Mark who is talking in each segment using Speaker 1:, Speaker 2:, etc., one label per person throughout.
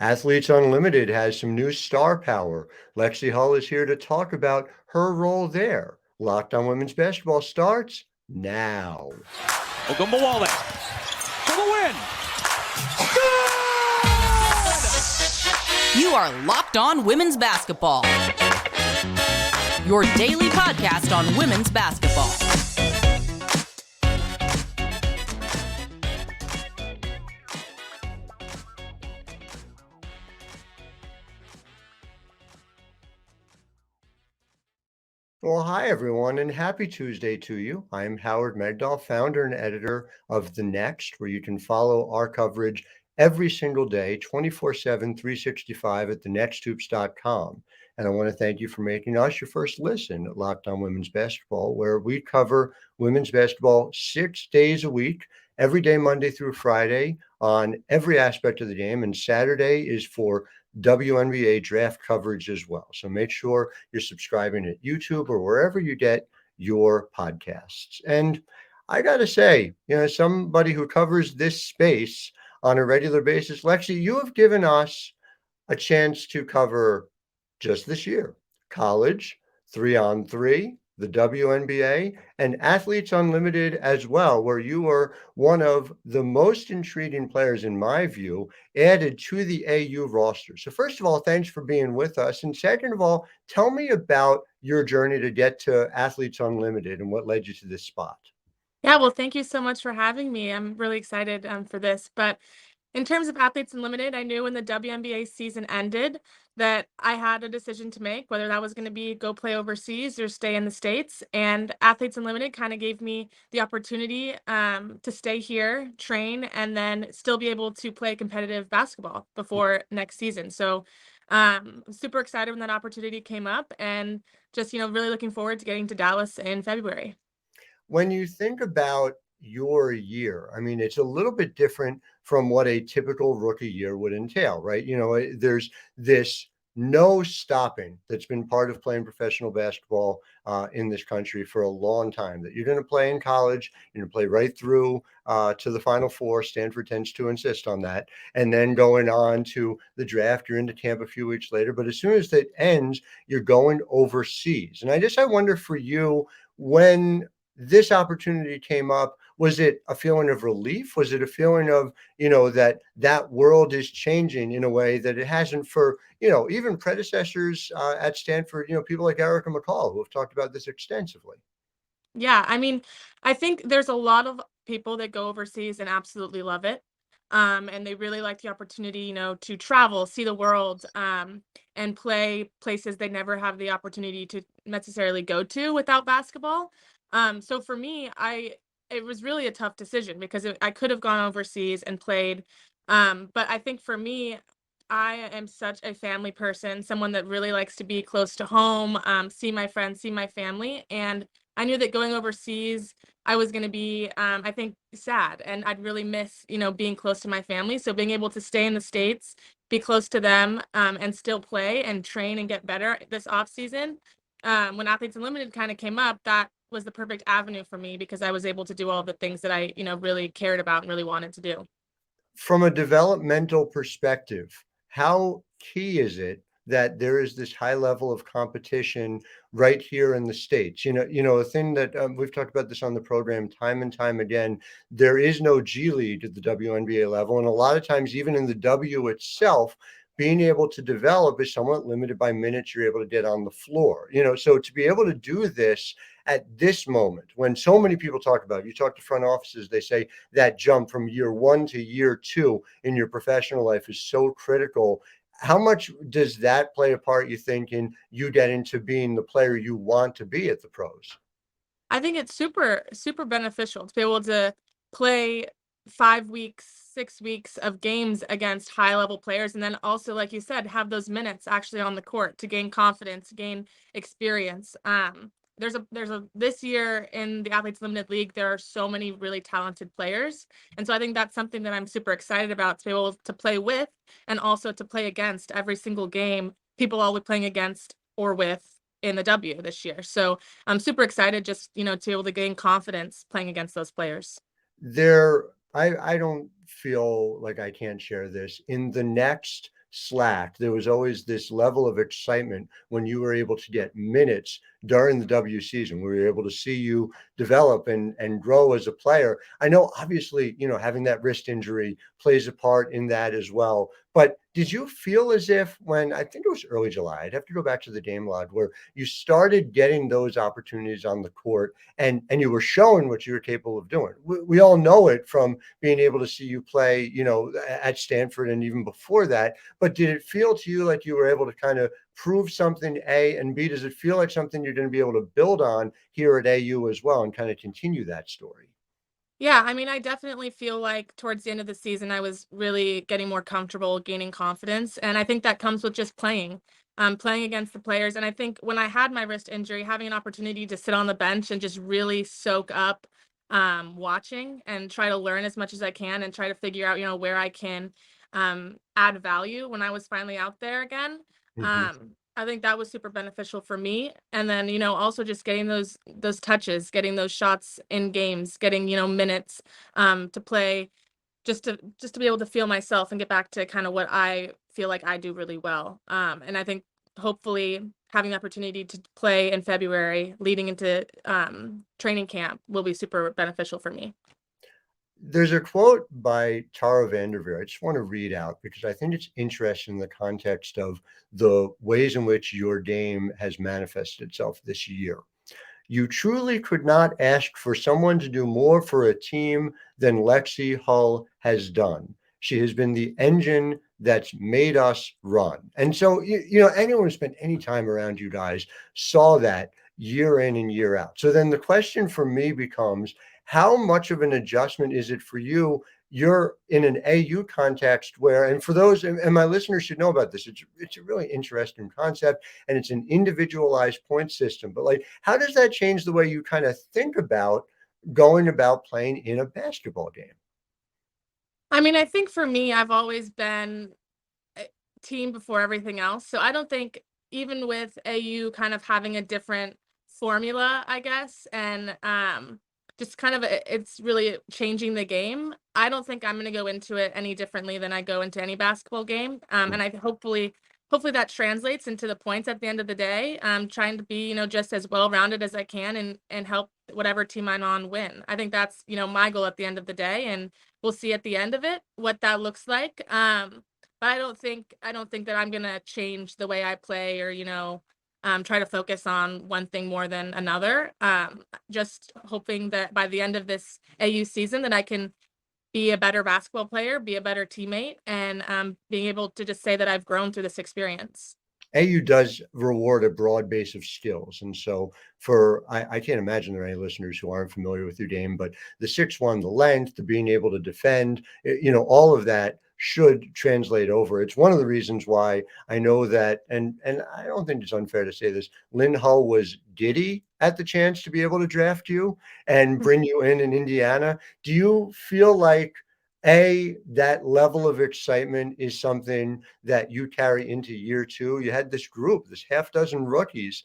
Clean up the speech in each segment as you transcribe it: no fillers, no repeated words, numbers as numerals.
Speaker 1: Athletes Unlimited has some new star power. Lexie Hull is here to talk about her role there. Locked on Women's Basketball starts now.
Speaker 2: Ogunbowale for the win. Good!
Speaker 3: You are Locked On Women's Basketball, your daily podcast on women's basketball.
Speaker 1: Well, hi, everyone, and happy Tuesday to you. I'm Howard Megdal, founder and editor of The Next, where you can follow our coverage every single day, 24/7, 365 at thenexthoops.com. And I want to thank you for making us your first listen at Locked On Women's Basketball, where we cover women's basketball 6 days a week, every day, Monday through Friday, on every aspect of the game. And Saturday is for WNBA draft coverage as well. So make sure you're subscribing at YouTube or wherever you get your podcasts. And I got to say, somebody who covers this space on a regular basis, Lexie, you have given us a chance to cover just this year college, 3-on-3, the WNBA, and Athletes Unlimited as well, where you were one of the most intriguing players, in my view, added to the AU roster. So first of all, thanks for being with us. And second of all, tell me about your journey to get to Athletes Unlimited and what led you to this spot.
Speaker 4: Yeah, well, thank you so much for having me. I'm really excited for this. But in terms of Athletes Unlimited, I knew when the WNBA season ended that I had a decision to make, whether that was going to be go play overseas or stay in the States. And Athletes Unlimited kind of gave me the opportunity to stay here, train, and then still be able to play competitive basketball before next season. So I'm super excited when that opportunity came up, and just, really looking forward to getting to Dallas in February.
Speaker 1: When you think about your year, I mean, it's a little bit different from what a typical rookie year would entail, right? There's this no stopping that's been part of playing professional basketball in this country for a long time, that you're going to play in college, you're going to play right through to the Final Four. Stanford tends to insist on that. And then going on to the draft, you're into camp a few weeks later. But as soon as that ends, you're going overseas. And I wonder for you, when this opportunity came up, was it a feeling of relief? Was it a feeling of, that world is changing in a way that it hasn't for, even predecessors at Stanford, people like Erica McCall, who have talked about this extensively?
Speaker 4: Yeah, I mean, I think there's a lot of people that go overseas and absolutely love it. And they really like the opportunity, to travel, see the world, and play places they never have the opportunity to necessarily go to without basketball. So for me, it was really a tough decision because I could have gone overseas and played. But I think for me, I am such a family person, someone that really likes to be close to home, see my friends, see my family. And I knew that going overseas, I was going to be, I think, sad. And I'd really miss, being close to my family. So being able to stay in the States, be close to them, and still play and train and get better this off season. When Athletes Unlimited kind of came up, that was the perfect avenue for me because I was able to do all the things that I, really cared about and really wanted to do.
Speaker 1: From a developmental perspective, how key is it that there is this high level of competition right here in the States? A thing that we've talked about this on the program time and time again, there is no G League at the WNBA level. And a lot of times, even in the W itself, being able to develop is somewhat limited by minutes you're able to get on the floor. So to be able to do this at this moment, when so many people talk about it, you talk to front offices, they say that jump from year one to year two in your professional life is so critical. How much does that play a part, you think, in you getting to being the player you want to be at the pros?
Speaker 4: I think it's super, super beneficial to be able to play 5 weeks, 6 weeks of games against high level players. And then also, like you said, have those minutes actually on the court to gain confidence, gain experience. This year in the Athletes Limited League, there are so many really talented players. And so I think that's something that I'm super excited about, to be able to play with and also to play against every single game, people I'll be playing against or with in the W this year. So I'm super excited just, to be able to gain confidence playing against those players.
Speaker 1: I don't feel like I can't share this. In the next slacked. There was always this level of excitement when you were able to get minutes during the W season. We were able to see you develop and grow as a player. I know obviously, having that wrist injury plays a part in that as well. But did you feel as if when I think it was early July, I'd have to go back to the Dame Lod, where you started getting those opportunities on the court and you were showing what you were capable of doing? We all know it from being able to see you play, at Stanford and even before that. But did it feel to you like you were able to kind of prove something, A, and B, does it feel like something you're going to be able to build on here at AU as well and kind of continue that story?
Speaker 4: Yeah, I mean, I definitely feel like towards the end of the season, I was really getting more comfortable, gaining confidence, and I think that comes with just playing against the players. And I think when I had my wrist injury, having an opportunity to sit on the bench and just really soak up watching and try to learn as much as I can and try to figure out, where I can add value when I was finally out there again.
Speaker 1: Mhm.
Speaker 4: I think that was super beneficial for me. And then, also just getting those touches, getting those shots in games, getting, minutes to play, just to be able to feel myself and get back to kind of what I feel like I do really well. And I think hopefully having the opportunity to play in February leading into training camp will be super beneficial for me.
Speaker 1: There's a quote by Tara Vanderveer I just want to read out because I think it's interesting in the context of the ways in which your game has manifested itself this year. You truly could not ask for someone to do more for a team than Lexie Hull has done. She has been the engine that's made us run. And so, anyone who spent any time around you guys saw that year in and year out. So then the question for me becomes, how much of an adjustment is it for you? You're in an AU context where, and for those, and my listeners should know about this, it's a really interesting concept and it's an individualized point system. But like, how does that change the way you kind of think about going about playing in a basketball game?
Speaker 4: I mean, I think for me, I've always been a team before everything else. So I don't think even with AU kind of having a different formula, I guess, and just kind of it's really changing the game. I don't think I'm going to go into it any differently than I go into any basketball game. And I hopefully that translates into the points at the end of the day. Trying to be, just as well rounded as I can and help whatever team I'm on win. I think that's, my goal at the end of the day, and we'll see at the end of it what that looks like. But I don't think that I'm gonna change the way I play or, try to focus on one thing more than another. Just hoping that by the end of this AU season that I can be a better basketball player, be a better teammate, and being able to just say that I've grown through this experience.
Speaker 1: AU does reward a broad base of skills. And so I can't imagine there are any listeners who aren't familiar with your game, but the 6'1", the length, the being able to defend, all of that should translate over. It's one of the reasons why I know that, and I don't think it's unfair to say this, Lynn Hull was giddy at the chance to be able to draft you and bring you in Indiana. Do you feel like that level of excitement is something that you carry into year two? You had this group, this half dozen rookies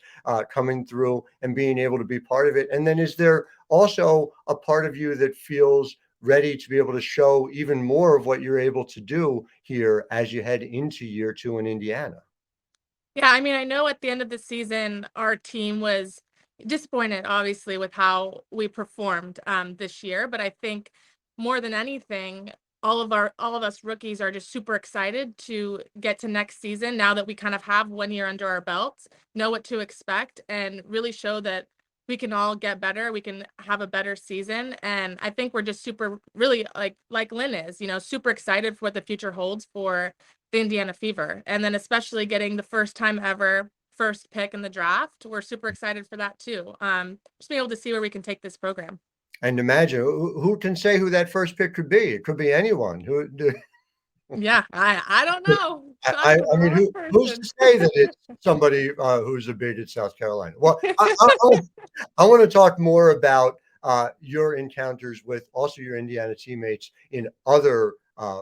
Speaker 1: coming through and being able to be part of it. And then is there also a part of you that feels ready to be able to show even more of what you're able to do here as you head into year two in Indiana?
Speaker 4: Yeah, I mean, I know at the end of the season, our team was disappointed, obviously, with how we performed this year. But I think more than anything, all of us rookies are just super excited to get to next season now that we kind of have 1 year under our belts, know what to expect, and really show that we can all get better. We can have a better season. And I think we're just super, really like Lynn is, super excited for what the future holds for the Indiana Fever. And then especially getting the first time ever first pick in the draft. We're super excited for that too. Just being able to see where we can take this program.
Speaker 1: And imagine who can say who that first pick could be? It could be anyone.
Speaker 4: Yeah, I don't know. Talking
Speaker 1: I
Speaker 4: to the
Speaker 1: mean,
Speaker 4: wrong
Speaker 1: who's to
Speaker 4: person.
Speaker 1: say that it's somebody who's a big at South Carolina? Well, I want to talk more about your encounters with also your Indiana teammates in other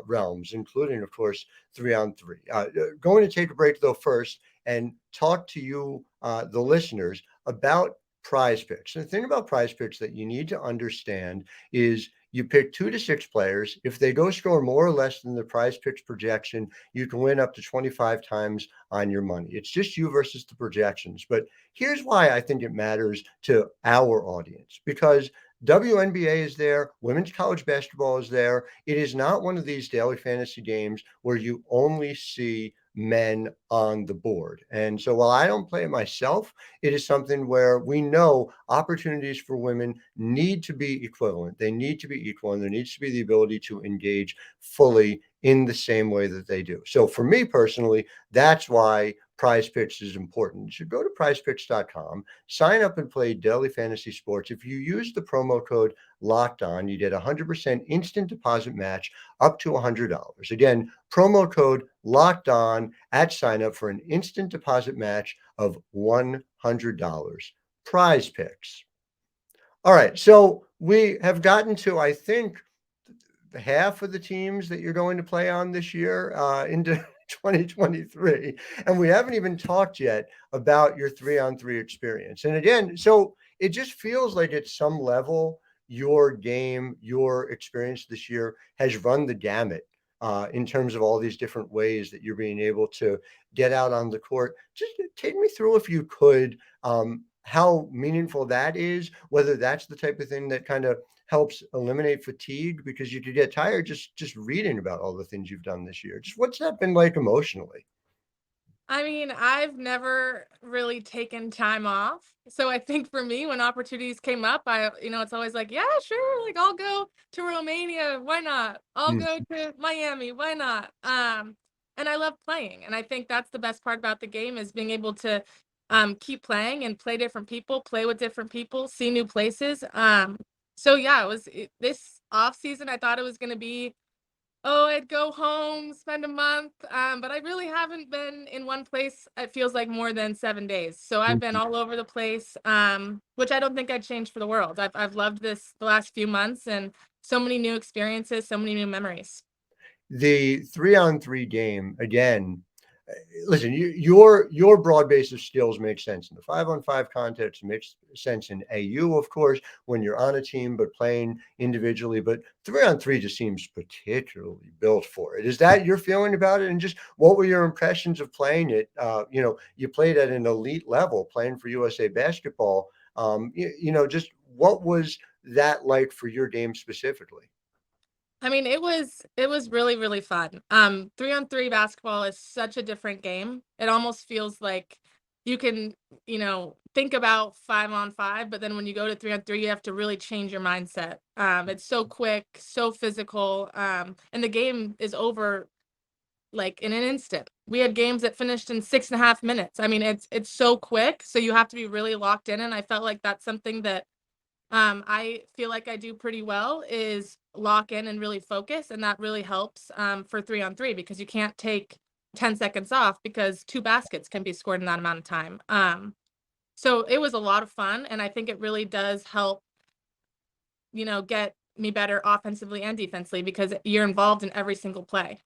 Speaker 1: realms, including, of course, 3-on-3. Going to take a break, though, first and talk to you, the listeners, about Prize Picks. And the thing about Prize Picks that you need to understand is You pick 2 to 6 players. If they go score more or less than the prize picks projection, you can win up to 25 times on your money. It's just you versus the projections. But here's why I think it matters to our audience, because WNBA is there, women's college basketball is there. It is not one of these daily fantasy games where you only see men on the board. And so while I don't play it myself, it is something where we know opportunities for women need to be equivalent. They need to be equal, and there needs to be the ability to engage fully in the same way that they do. So for me personally, that's why Prize Picks is important. You should go to prizepicks.com, sign up and play daily fantasy sports. If you use the promo code Locked On, you get 100% instant deposit match up to $100. Again, promo code Locked On at sign up for an instant deposit match of $100. Prize Picks. All right, so we have gotten to, I think, half of the teams that you're going to play on this year into 2023. And we haven't even talked yet about your 3-on-3 experience. And again, so it just feels like at some level, your game, your experience this year has run the gamut in terms of all these different ways that you're being able to get out on the court. Just take me through, if you could, how meaningful that is, whether that's the type of thing that kind of helps eliminate fatigue, because you could get tired just reading about all the things you've done this year. Just what's that been like emotionally?
Speaker 4: I mean, I've never really taken time off. So I think for me, when opportunities came up, it's always like, yeah, sure. Like, I'll go to Romania. Why not? I'll
Speaker 1: Mm.
Speaker 4: go to Miami. Why not? And I love playing. And I think that's the best part about the game, is being able to keep playing and play different people, play with different people, see new places. So yeah, this off season, I thought it was going to be, oh, I'd go home, spend a month. But I really haven't been in one place, it feels like, more than 7 days. So I've been
Speaker 1: Mhm.
Speaker 4: all over the place, which I don't think I'd change for the world. I've loved this the last few months, and so many new experiences, so many new memories.
Speaker 1: The 3-on-3 game, again, listen, your broad base of skills makes sense in the 5-on-5 context, makes sense in AU, of course, when you're on a team but playing individually. But 3-on-3 just seems particularly built for it. Is that your feeling about it? And just what were your impressions of playing it? You played at an elite level, playing for USA Basketball. Just what was that like for your game specifically?
Speaker 4: I mean, it was really, really fun. 3-on-3 basketball is such a different game. It almost feels like you can, think about 5-on-5, but then when you go to 3-on-3, you have to really change your mindset. It's so quick, so physical, and the game is over like in an instant. We had games that finished in 6.5 minutes. I mean, it's so quick, so you have to be really locked in. And I felt like that's something that I feel like I do pretty well, is lock in and really focus, and that really helps for 3-on-3, because you can't take 10 seconds off, because 2 baskets can be scored in that amount of time. So it was a lot of fun, and I think it really does help, get me better offensively and defensively, because you're involved in every single play.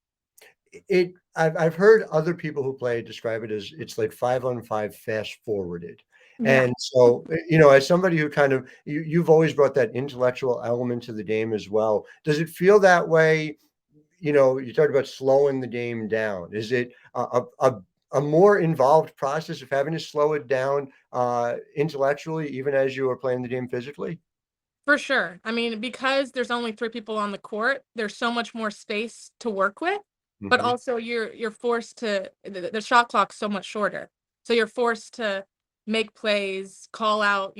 Speaker 1: I've heard other people who play describe it as it's like 5-on-5 fast forwarded.
Speaker 4: Yeah,
Speaker 1: And so, as somebody who kind of you've always brought that intellectual element to the game as well. Does it feel that way? You talked about slowing the game down. Is it a more involved process of having to slow it down intellectually, even as you are playing the game physically?
Speaker 4: for sure. I mean, because there's only 3 people on the court, there's so much more space to work with, but
Speaker 1: Mhm.
Speaker 4: also you're forced to, the shot clock's so much shorter. So you're forced to make plays, call out,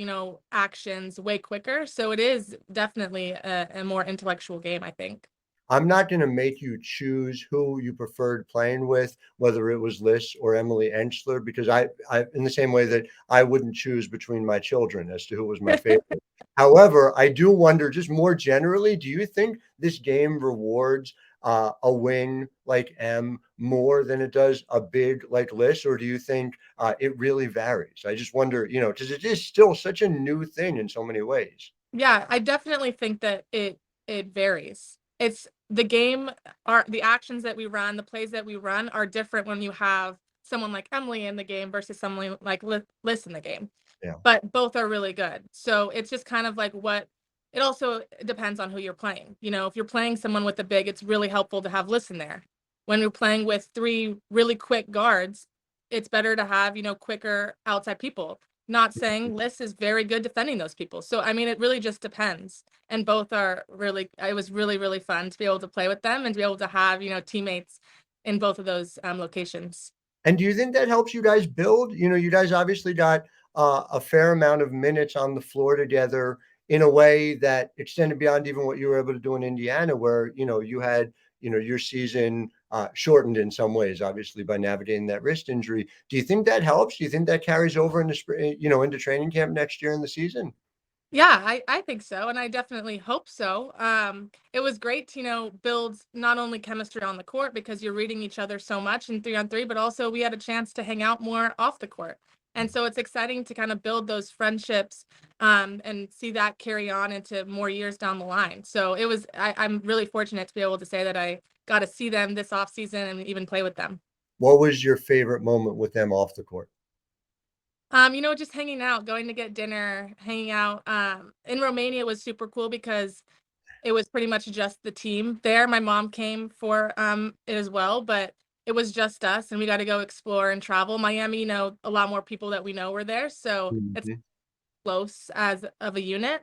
Speaker 4: actions way quicker. So it is definitely a more intellectual game, I think.
Speaker 1: I'm not going to make you choose who you preferred playing with, whether it was Liz or Emily Enchler, because I, in the same way that I wouldn't choose between my children as to who was my favorite. However, I do wonder, just more generally, do you think this game rewards a wing like M more than it does a big like Liz, or do you think it really varies? I just wonder, because it is still such a new thing in so many ways.
Speaker 4: Yeah, I definitely think that it varies. It's the game, are the actions that we run, the plays that we run are different when you have someone like Emily in the game versus someone like Liz in the game.
Speaker 1: Yeah.
Speaker 4: But both are really good. So it's just kind of like what it also depends on who you're playing. You know, if you're playing someone with a big, it's really helpful to have Listen there. When you're playing with three really quick guards, it's better to have, quicker outside people. Not saying Liz is very good defending those people. So, I mean, it really just depends. And both are it was really, really fun to be able to play with them and to be able to have, teammates in both of those locations.
Speaker 1: And do you think that helps you guys build? You guys obviously got a fair amount of minutes on the floor together in a way that extended beyond even what you were able to do in Indiana, where, you had, your season shortened in some ways, obviously, by navigating that wrist injury. Do you think that helps? Do you think that carries over into spring, into training camp next year in the season?
Speaker 4: Yeah, I think so, and I definitely hope so. It was great to, build not only chemistry on the court because you're reading each other so much in 3-on-3, but also we had a chance to hang out more off the court. And so it's exciting to kind of build those friendships and see that carry on into more years down the line. So I'm really fortunate to be able to say that I got to see them this off season and even play with them.
Speaker 1: What was your favorite moment with them off the court?
Speaker 4: Just hanging out, going to get dinner, hanging out. In Romania was super cool because it was pretty much just the team there. My mom came for it as well, but it was just us and we got to go explore and travel. Miami, a lot more people that we know were there, so it's
Speaker 1: Mhm.
Speaker 4: close as of a unit.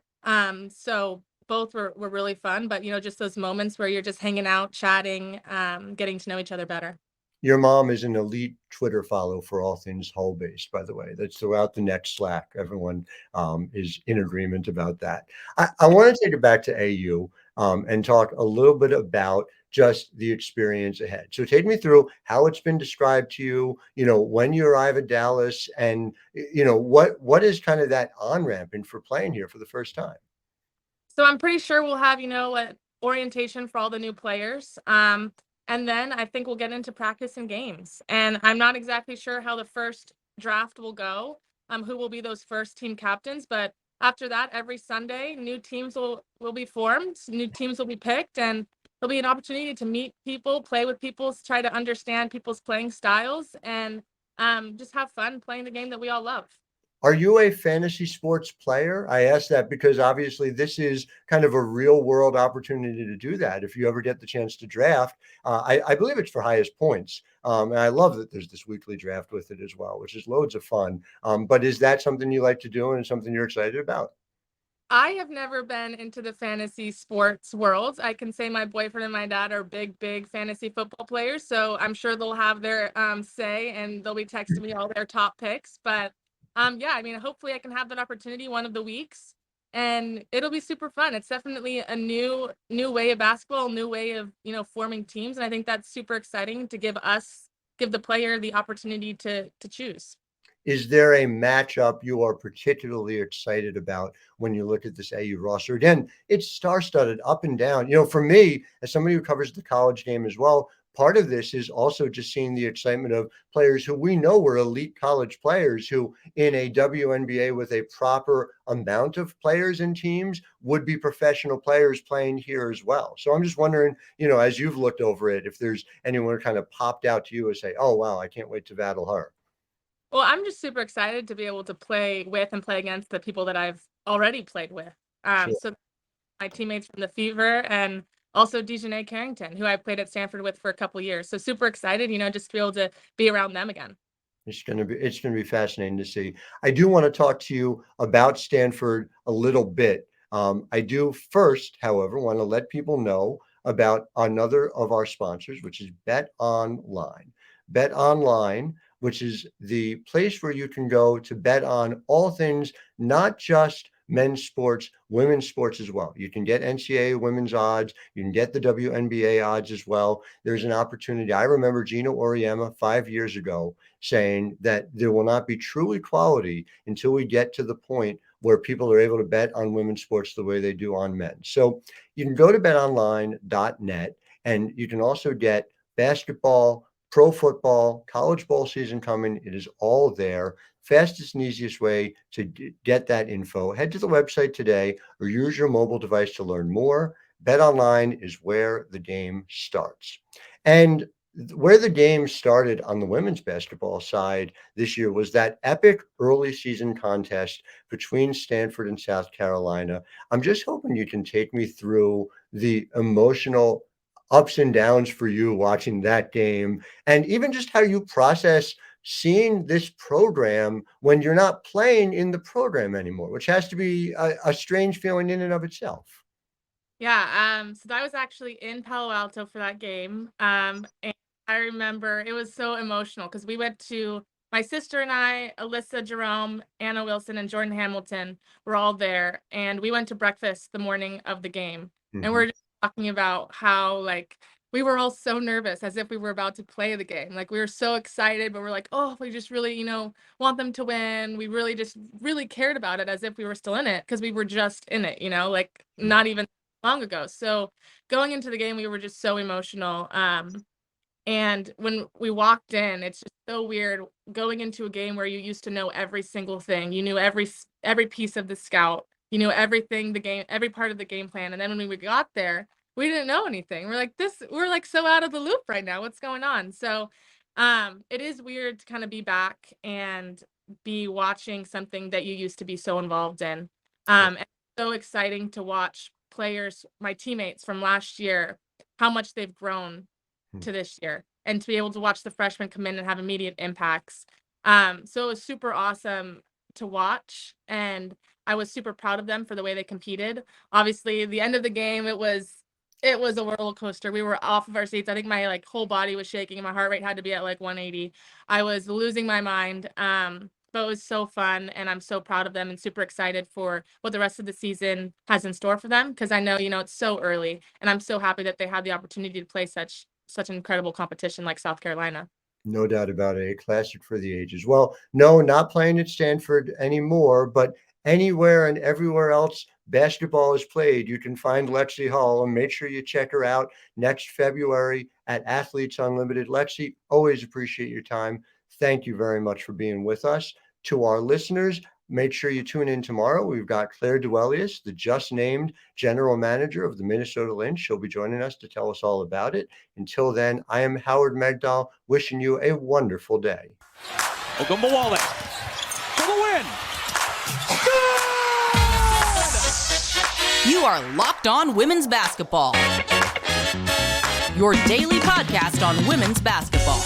Speaker 4: So both were really fun, but just those moments where you're just hanging out, chatting, getting to know each other better.
Speaker 1: Your mom is an elite Twitter follow for all things Hull-based, by the way. That's throughout the next Slack. Everyone is in agreement about that. I want to take it back to AU and talk a little bit about just the experience ahead. So take me through how it's been described to you, when you arrive at Dallas and, what is kind of that on-ramping for playing here for the first time?
Speaker 4: So I'm pretty sure we'll have, an orientation for all the new players. And then I think we'll get into practice and games. And I'm not exactly sure how the first draft will go, who will be those first team captains. But after that, every Sunday, new teams will be formed, new teams will be picked, and there'll be an opportunity to meet people, play with people, try to understand people's playing styles, and just have fun playing the game that we all love.
Speaker 1: Are you a fantasy sports player? I ask that because obviously this is kind of a real world opportunity to do that. If you ever get the chance to draft, I believe it's for highest points. And I love that there's this weekly draft with it as well, which is loads of fun. But is that something you like to do and something you're excited about?
Speaker 4: I have never been into the fantasy sports world. I can say my boyfriend and my dad are big, big fantasy football players, so I'm sure they'll have their say and they'll be texting me all their top picks. But yeah, I mean, hopefully I can have that opportunity one of the weeks, and it'll be super fun. It's definitely a new way of basketball, new way of forming teams, and I think that's super exciting to give the player the opportunity to choose.
Speaker 1: Is there a matchup you are particularly excited about when you look at this AU roster? Again, it's star-studded up and down. For me, as somebody who covers the college game as well, part of this is also just seeing the excitement of players who we know were elite college players who in a WNBA with a proper amount of players and teams would be professional players playing here as well. So I'm just wondering, as you've looked over it, if there's anyone who kind of popped out to you and say, oh, wow, I can't wait to battle her.
Speaker 4: Well, I'm just super excited to be able to play with and play against the people that I've already played with.
Speaker 1: Sure.
Speaker 4: So my teammates from the Fever and also Dejanay Carrington, who I played at Stanford with for a couple years. So super excited, just to be able to be around them again.
Speaker 1: It's gonna be fascinating to see. I do want to talk to you about Stanford a little bit. I do first, however, want to let people know about another of our sponsors, which is Bet Online. Bet Online, which is the place where you can go to bet on all things, not just men's sports, women's sports as well. You can get NCAA women's odds. You can get the WNBA odds as well. There's an opportunity. I remember Gino Oriema 5 years ago saying that there will not be true equality until we get to the point where people are able to bet on women's sports the way they do on men. So you can go to betonline.net and you can also get basketball, pro football, college bowl season coming. It is all there. Fastest and easiest way to get that info. Head to the website today or use your mobile device to learn more. BetOnline is where the game starts. And where the game started on the women's basketball side this year was that epic early season contest between Stanford and South Carolina. I'm just hoping you can take me through the emotional ups and downs for you watching that game, and even just how you process seeing this program when you're not playing in the program anymore, which has to be a strange feeling in and of itself.
Speaker 4: Yeah, so I was actually in Palo Alto for that game. And I remember it was so emotional because we went to my sister and I, Alyssa Jerome, Anna Wilson, and Jordan Hamilton were all there, and we went to breakfast the morning of the game. And
Speaker 1: Mhm.
Speaker 4: we're just talking about how like we were all so nervous as if we were about to play the game. Like we were so excited, but we're like, oh, we just really, want them to win. We really just really cared about it as if we were still in it because we were just in it, like
Speaker 1: Yeah.
Speaker 4: not even long ago. So going into the game, we were just so emotional. And when we walked in, it's just so weird going into a game where you used to know every single thing. You knew every piece of the scout. You knew everything, every part of the game plan. And then when we got there, we didn't know anything. We're like so out of the loop right now. What's going on? So it is weird to kind of be back and be watching something that you used to be so involved in. And so exciting to watch players, my teammates from last year, how much they've grown
Speaker 1: Hmm.
Speaker 4: to this year, and to be able to watch the freshmen come in and have immediate impacts. So it was super awesome to watch, and I was super proud of them for the way they competed. Obviously, the end of the game, it was a roller coaster. We were off of our seats. I think my like whole body was shaking and my heart rate had to be at like 180. I was losing my mind. But it was so fun, and I'm so proud of them and super excited for what the rest of the season has in store for them because I know, it's so early, and I'm so happy that they had the opportunity to play such incredible competition like South Carolina.
Speaker 1: No doubt about it. A classic for the ages. Well, no, not playing at Stanford anymore, but anywhere and everywhere else basketball is played, you can find Lexie Hall, and make sure you check her out next February at Athletes Unlimited. Lexie, always appreciate your time. Thank you very much for being with us. To our listeners, make sure you tune in tomorrow. We've got Claire Duelius, the just named general manager of the Minnesota Lynx. She'll be joining us to tell us all about it. Until then, I am Howard Megdal, wishing you a wonderful day.
Speaker 2: Ogunbowale for the win.
Speaker 3: You are Locked On Women's Basketball, your daily podcast on women's basketball.